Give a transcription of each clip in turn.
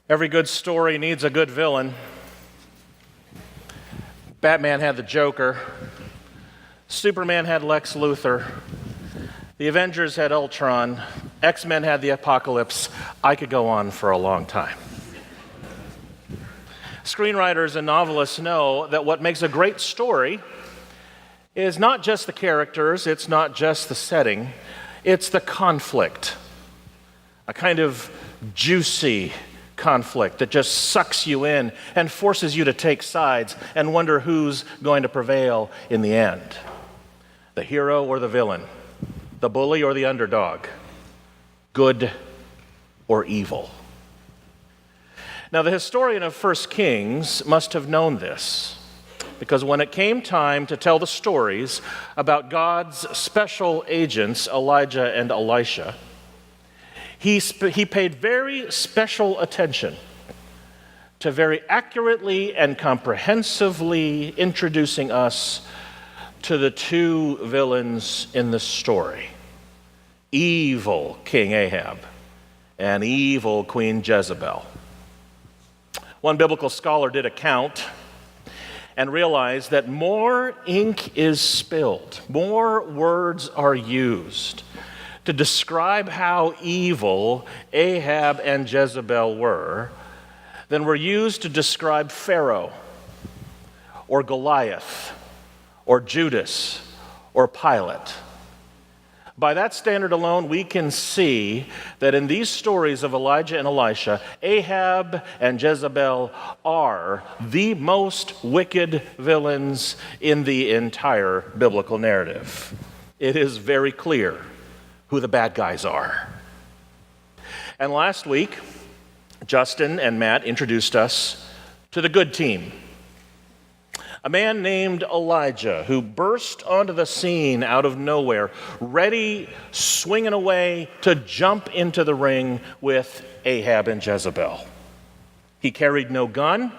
Every good story needs a good villain. Batman had the Joker. Superman had Lex Luthor. The Avengers had Ultron. X-Men had the Apocalypse. I could go on for a long time. Screenwriters and novelists know that what makes a great story is not just the characters, it's not just the setting, it's the conflict. A kind of juicy conflict that just sucks you in and forces you to take sides and wonder who's going to prevail in the end. The hero or the villain, the bully or the underdog, good or evil. Now, the historian of 1 Kings must have known this, because when it came time to tell the stories about God's special agents, Elijah and Elisha, he paid very special attention to very accurately and comprehensively introducing us to the two villains in the story. Evil King Ahab and evil Queen Jezebel. One biblical scholar did a count and realized that more ink is spilled, more words are used to describe how evil Ahab and Jezebel were than were used to describe Pharaoh or Goliath or Judas or Pilate. By that standard alone, we can see that in these stories of Elijah and Elisha, Ahab and Jezebel are the most wicked villains in the entire biblical narrative. It is very clear who the bad guys are. And last week, Justin and Matt introduced us to the good team. A man named Elijah who burst onto the scene out of nowhere, ready, swinging away to jump into the ring with Ahab and Jezebel. He carried no gun.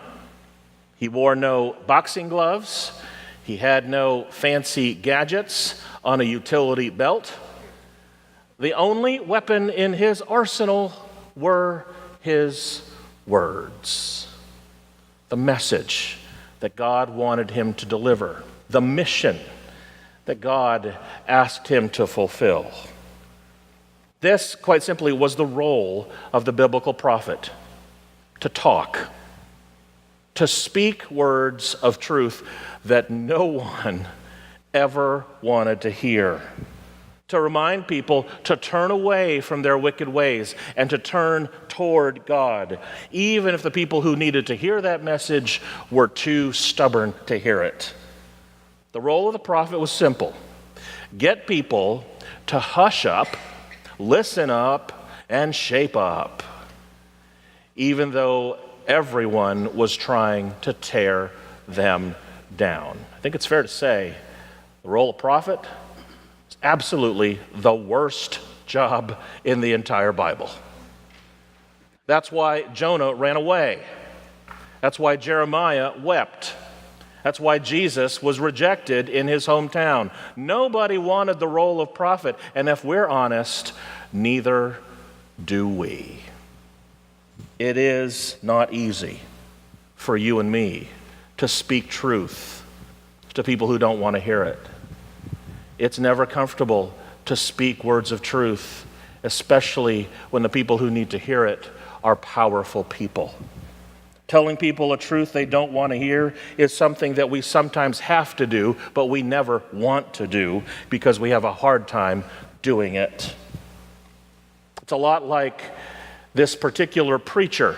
He wore no boxing gloves. He had no fancy gadgets on a utility belt. The only weapon in his arsenal were his words. The message that God wanted him to deliver, the mission that God asked him to fulfill. This, quite simply, was the role of the biblical prophet: to talk, to speak words of truth that no one ever wanted to hear, to remind people to turn away from their wicked ways and to turn toward God, even if the people who needed to hear that message were too stubborn to hear it. The role of the prophet was simple: get people to hush up, listen up, and shape up, even though everyone was trying to tear them down. I think it's fair to say the role of prophet is absolutely the worst job in the entire Bible. That's why Jonah ran away. That's why Jeremiah wept. That's why Jesus was rejected in his hometown. Nobody wanted the role of prophet, and if we're honest, neither do we. It is not easy for you and me to speak truth to people who don't want to hear it. It's never comfortable to speak words of truth, especially when the people who need to hear it are powerful people. Telling people a truth they don't want to hear is something that we sometimes have to do, but we never want to do because we have a hard time doing it. It's a lot like this particular preacher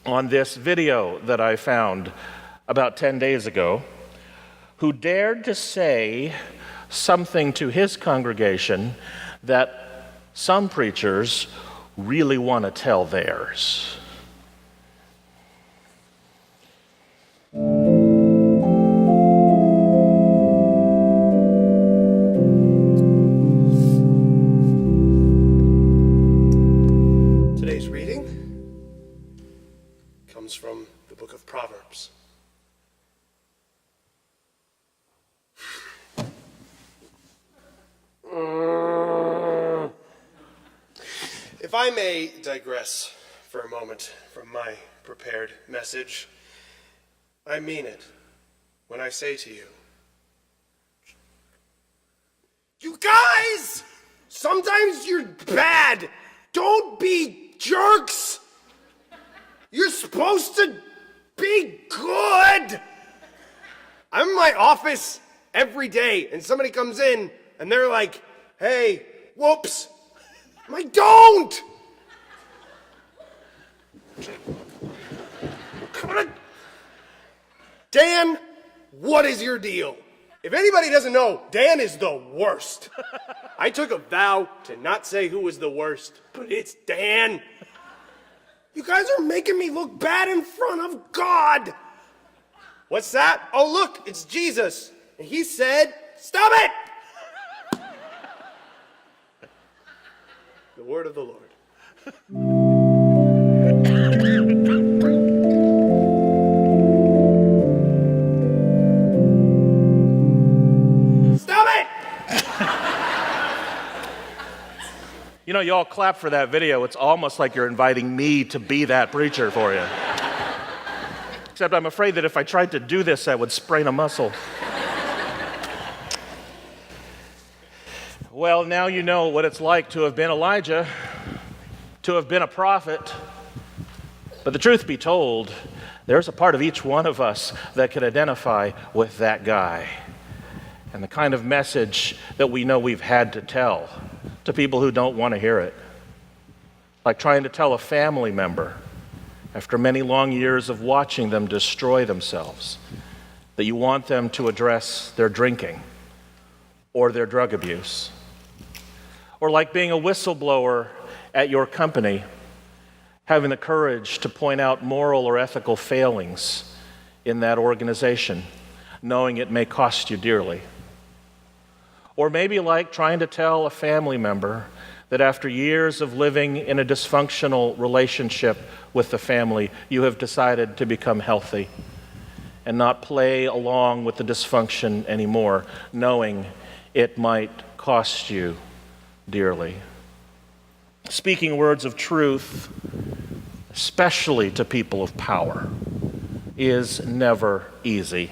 on this video that I found about 10 days ago, who dared to say something to his congregation that some preachers really want to tell theirs. Today's reading comes from the book of Proverbs. If I may digress for a moment from my prepared message. I mean it when I say to you, you guys, sometimes you're bad. Don't be jerks. You're supposed to be good. I'm in my office every day and somebody comes in and they're like, hey, whoops. I'm like, don't. Dan, what is your deal? If anybody doesn't know, Dan is the worst. I took a vow to not say who was the worst, but it's Dan. You guys are making me look bad in front of God. What's that? Oh, look, it's Jesus. And he said, stop it! The word of the Lord. Stop it! You know, you all clap for that video. It's almost like you're inviting me to be that preacher for you. Except I'm afraid that if I tried to do this, I would sprain a muscle. Well, now you know what it's like to have been Elijah, to have been a prophet. But the truth be told, there's a part of each one of us that can identify with that guy and the kind of message that we know we've had to tell to people who don't want to hear it. Like trying to tell a family member after many long years of watching them destroy themselves that you want them to address their drinking or their drug abuse. Or like being a whistleblower at your company, having the courage to point out moral or ethical failings in that organization, knowing it may cost you dearly. Or maybe like trying to tell a family member that after years of living in a dysfunctional relationship with the family, you have decided to become healthy and not play along with the dysfunction anymore, knowing it might cost you dearly. Speaking words of truth, especially to people of power, is never easy.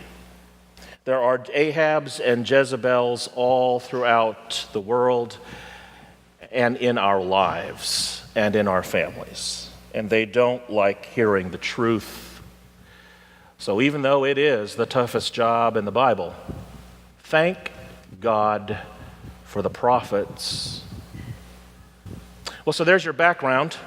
There are Ahabs and Jezebels all throughout the world and in our lives and in our families, and they don't like hearing the truth. So even though it is the toughest job in the Bible, thank God for the prophets. Well, so there's your background.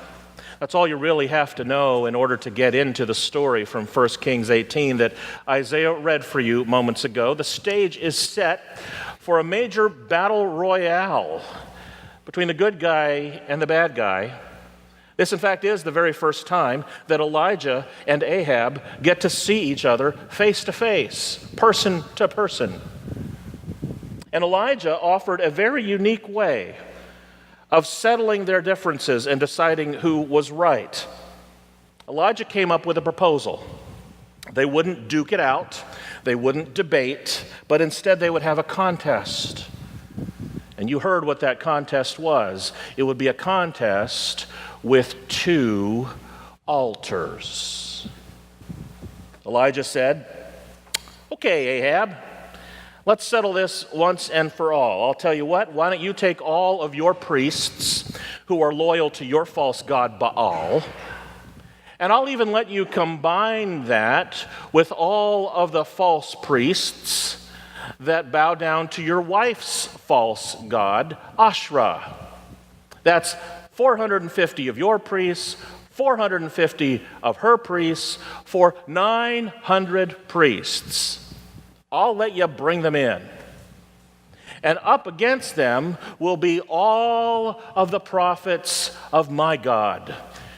That's all you really have to know in order to get into the story from 1 Kings 18 that Isaiah read for you moments ago. The stage is set for a major battle royale between the good guy and the bad guy. This, in fact, is the very first time that Elijah and Ahab get to see each other face to face, person to person. And Elijah offered a very unique way of settling their differences and deciding who was right. Elijah came up with a proposal. They wouldn't duke it out, they wouldn't debate, but instead they would have a contest. And you heard what that contest was. It would be a contest with 2 altars. Elijah said, "Okay, Ahab, let's settle this once and for all. I'll tell you what, why don't you take all of your priests who are loyal to your false god Baal, and I'll even let you combine that with all of the false priests that bow down to your wife's false god, Asherah. That's 450 of your priests, 450 of her priests, for 900 priests. I'll let you bring them in. And up against them will be all of the prophets of my God,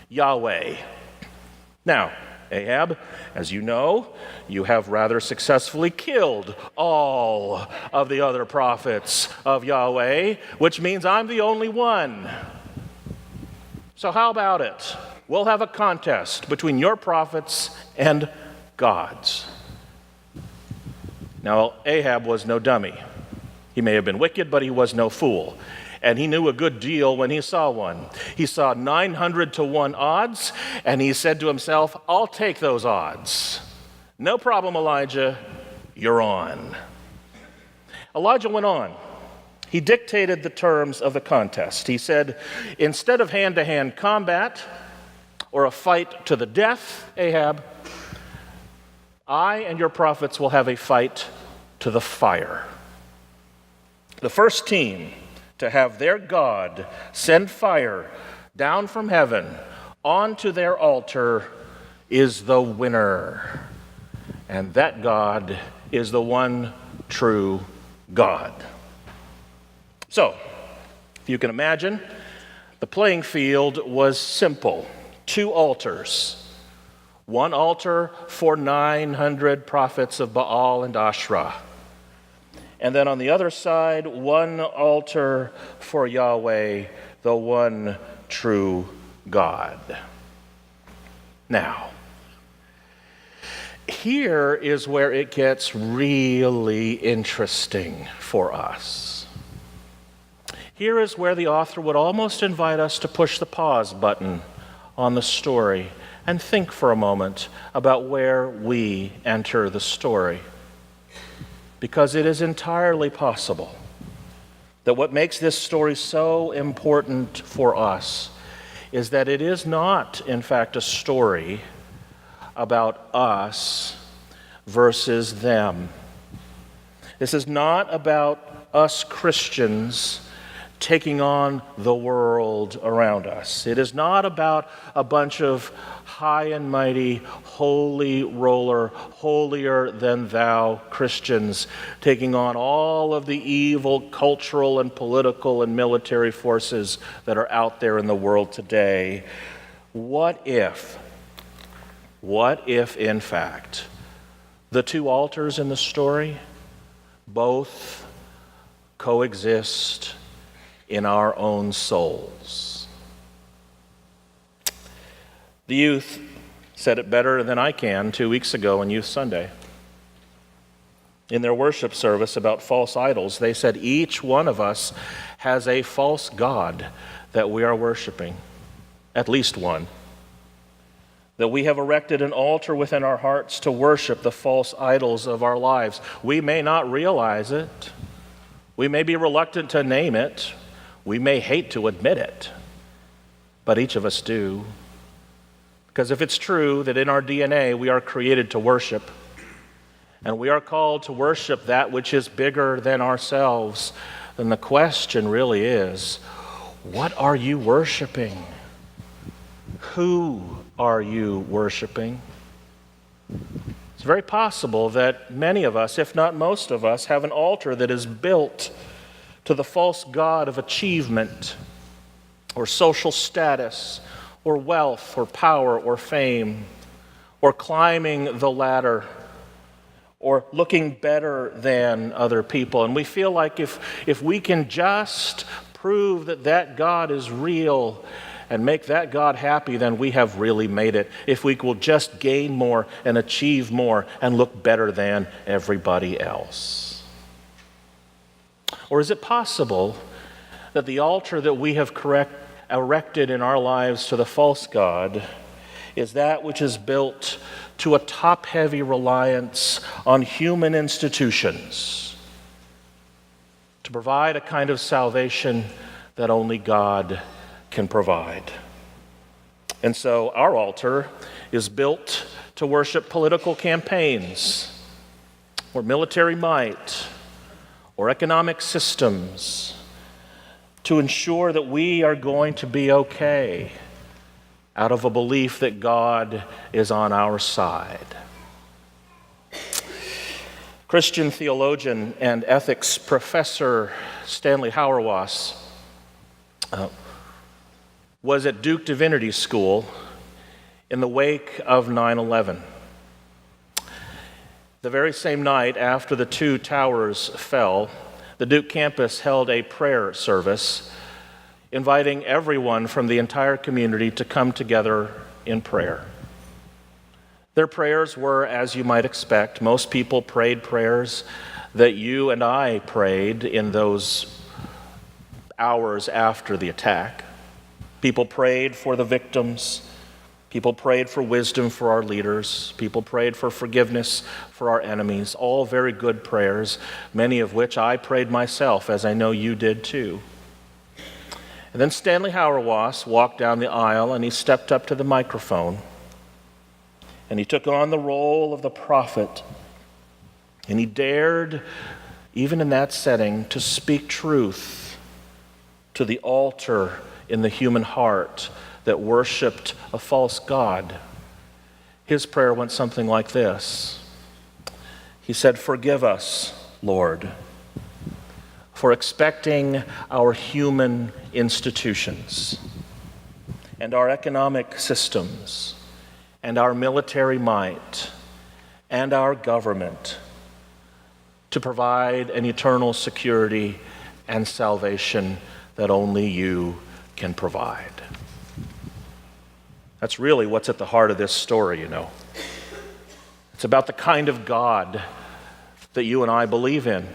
Yahweh." Now, Ahab, as you know, you have rather successfully killed all of the other prophets of Yahweh, which means I'm the only one. So how about it? We'll have a contest between your prophets and God's. Now, Ahab was no dummy. He may have been wicked, but he was no fool. And he knew a good deal when he saw one. He saw 900 to 1 odds, and he said to himself, I'll take those odds. No problem, Elijah, you're on. Elijah went on. He dictated the terms of the contest. He said, instead of hand-to-hand combat or a fight to the death, Ahab, I and your prophets will have a fight to the fire. The first team to have their God send fire down from heaven onto their altar is the winner. And that God is the one true God. So, if you can imagine, the playing field was simple. 2 altars. One altar for 900 prophets of Baal and Asherah. And then on the other side, one altar for Yahweh, the one true God. Now, here is where it gets really interesting for us. Here is where the author would almost invite us to push the pause button on the story and think for a moment about where we enter the story. Because it is entirely possible that what makes this story so important for us is that it is not, in fact, a story about us versus them. This is not about us Christians taking on the world around us. It is not about a bunch of high and mighty, holy roller, holier than thou Christians taking on all of the evil cultural and political and military forces that are out there in the world today. What if in fact the 2 altars in the story both coexist in our own souls? The youth said it better than I can 2 weeks ago on Youth Sunday. In their worship service about false idols, they said each one of us has a false god that we are worshiping, at least one. That we have erected an altar within our hearts to worship the false idols of our lives. We may not realize it. We may be reluctant to name it. We may hate to admit it, but each of us do. Because if it's true that in our DNA we are created to worship, and we are called to worship that which is bigger than ourselves, then the question really is, what are you worshiping? Who are you worshiping? It's very possible that many of us, if not most of us, have an altar that is built to the false god of achievement or social status or wealth or power or fame or climbing the ladder or looking better than other people. And we feel like if we can just prove that that God is real and make that God happy, then we have really made it. If we will just gain more and achieve more and look better than everybody else. Or is it possible that the altar that we have erected in our lives to the false god is that which is built to a top-heavy reliance on human institutions to provide a kind of salvation that only God can provide? And so our altar is built to worship political campaigns or military might or economic systems to ensure that we are going to be okay out of a belief that God is on our side. Christian theologian and ethics professor Stanley Hauerwas was at Duke Divinity School in the wake of 9/11. The very same night after the 2 towers fell, the Duke campus held a prayer service, inviting everyone from the entire community to come together in prayer. Their prayers were, as you might expect, most people prayed prayers that you and I prayed in those hours after the attack. People prayed for the victims. People prayed for wisdom for our leaders. People prayed for forgiveness for our enemies. All very good prayers, many of which I prayed myself, as I know you did too. And then Stanley Hauerwas walked down the aisle and he stepped up to the microphone and he took on the role of the prophet. And he dared, even in that setting, to speak truth to the altar in the human heart that worshiped a false god. His prayer went something like this. He said, "Forgive us, Lord, for expecting our human institutions and our economic systems and our military might and our government to provide an eternal security and salvation that only you can provide." That's really what's at the heart of this story, you know. It's about the kind of God that you and I believe in.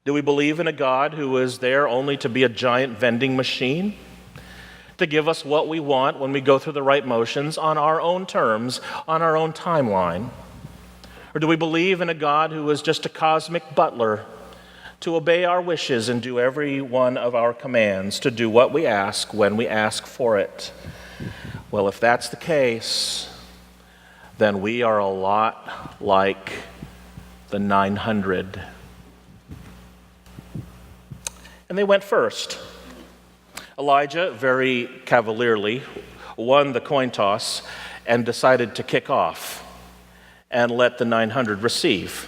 Do we believe in a God who is there only to be a giant vending machine, to give us what we want when we go through the right motions on our own terms, on our own timeline? Or do we believe in a God who is just a cosmic butler to obey our wishes and do every one of our commands, to do what we ask when we ask for it? Well, if that's the case, then we are a lot like the 900. And they went first. Elijah, very cavalierly, won the coin toss and decided to kick off and let the 900 receive.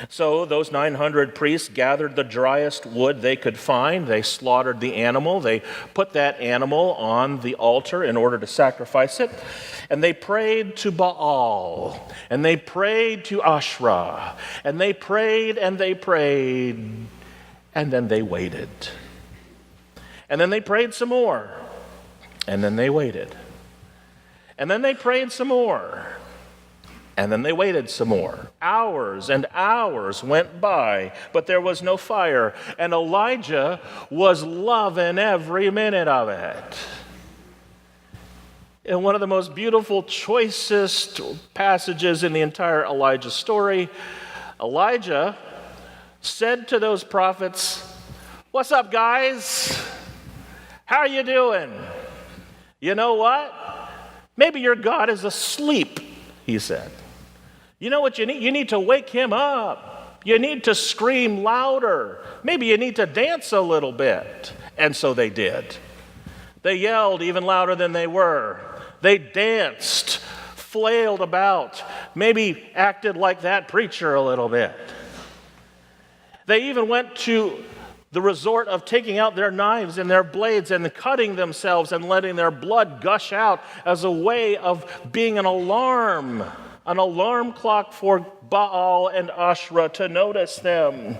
So those 900 priests gathered the driest wood they could find. They slaughtered the animal. They put that animal on the altar in order to sacrifice it. And they prayed to Baal. And they prayed to Asherah. And they prayed and they prayed. And then they waited. And then they prayed some more. And then they waited. And then they prayed some more. And then they waited some more. Hours and hours went by, but there was no fire. And Elijah was loving every minute of it. In one of the most beautiful, choicest passages in the entire Elijah story, Elijah said to those prophets, "What's up, guys? How are you doing? You know what? Maybe your God is asleep," he said. "You know what you need? You need to wake him up. You need to scream louder. Maybe you need to dance a little bit." And so they did. They yelled even louder than they were. They danced, flailed about, maybe acted like that preacher a little bit. They even went to the resort of taking out their knives and their blades and cutting themselves and letting their blood gush out as a way of being an alarm clock for Baal and Asherah to notice them.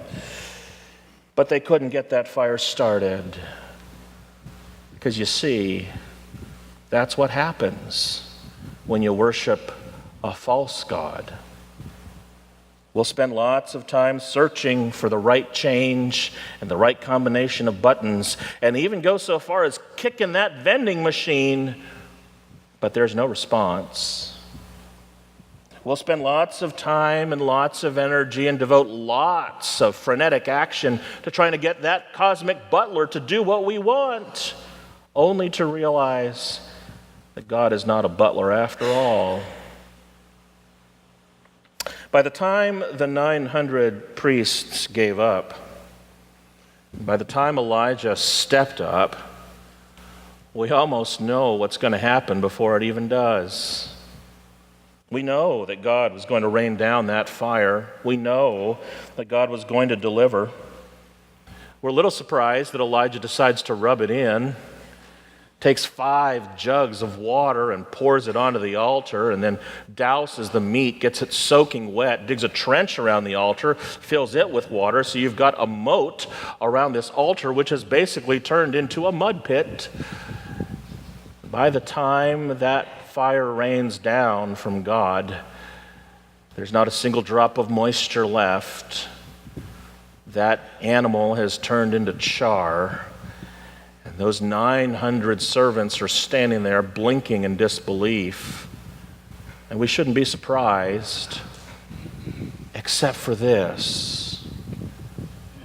But they couldn't get that fire started. Because you see, that's what happens when you worship a false god. We'll spend lots of time searching for the right change and the right combination of buttons, and even go so far as kicking that vending machine, but there's no response. We'll spend lots of time and lots of energy and devote lots of frenetic action to trying to get that cosmic butler to do what we want, only to realize that God is not a butler after all. By the time the 900 priests gave up, by the time Elijah stepped up, we almost know what's going to happen before it even does. We know that God was going to rain down that fire. We know that God was going to deliver. We're a little surprised that Elijah decides to rub it in, takes 5 jugs of water and pours it onto the altar, and then douses the meat, gets it soaking wet, digs a trench around the altar, fills it with water, so you've got a moat around this altar, which has basically turned into a mud pit. By the time that fire rains down from God, there's not a single drop of moisture left. that animal has turned into char, and those 900 servants are standing there blinking in disbelief. And we shouldn't be surprised, except for this,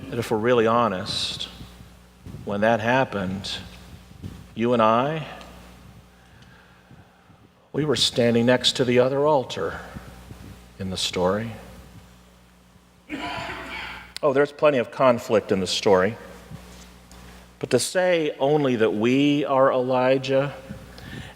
that if we're really honest, when that happened, you and I, we were standing next to the other altar in the story. Oh, there's plenty of conflict in the story. But to say only that we are Elijah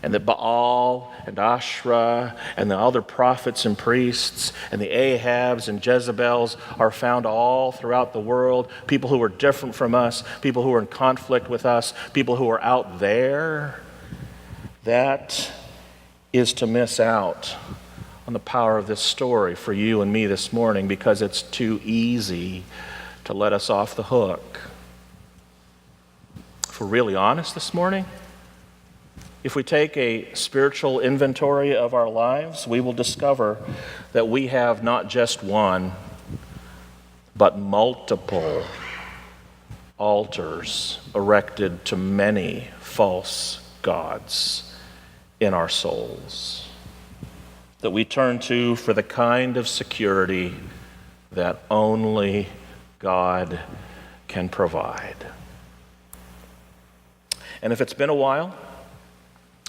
and that Baal and Asherah and the other prophets and priests and the Ahabs and Jezebels are found all throughout the world, people who are different from us, people who are in conflict with us, people who are out there, that is to miss out on the power of this story for you and me this morning, because it's too easy to let us off the hook. If we're really honest this morning, if we take a spiritual inventory of our lives, we will discover that we have not just one, but multiple altars erected to many false gods in our souls that we turn to for the kind of security that only God can provide. And if it's been a while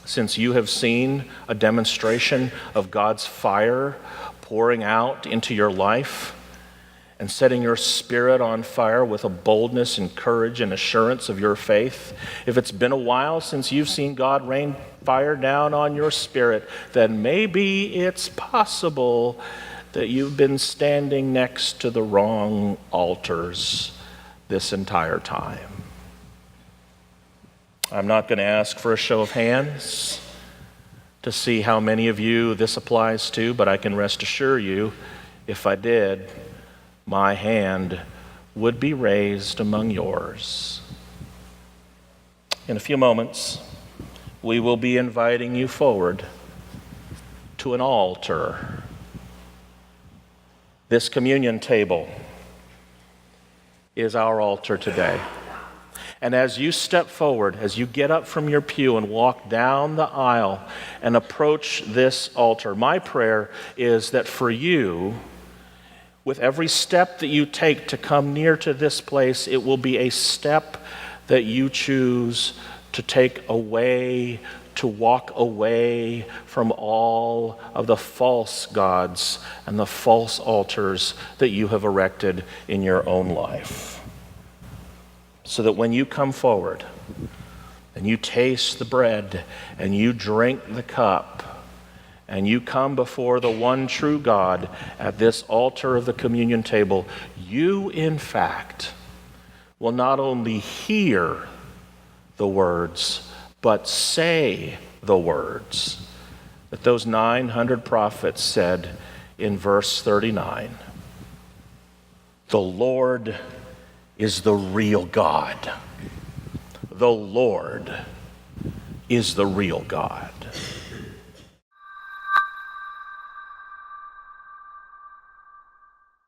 since you have seen a demonstration of God's fire pouring out into your life and setting your spirit on fire with a boldness and courage and assurance of your faith, if it's been a while since you've seen God rain fire down on your spirit, then maybe it's possible that you've been standing next to the wrong altars this entire time. I'm not going to ask for a show of hands to see how many of you this applies to, but I can rest assure you, if I did, my hand would be raised among yours. In a few moments, we will be inviting you forward to an altar. This communion table is our altar today. And as you step forward, as you get up from your pew and walk down the aisle and approach this altar, my prayer is that for you, with every step that you take to come near to this place, it will be a step that you choose to take away, to walk away from all of the false gods and the false altars that you have erected in your own life. So that when you come forward and you taste the bread and you drink the cup and you come before the one true God at this altar of the communion table, you in fact will not only hear the words, but say the words that those 900 prophets said in verse 39. The Lord is the real God. The Lord is the real God.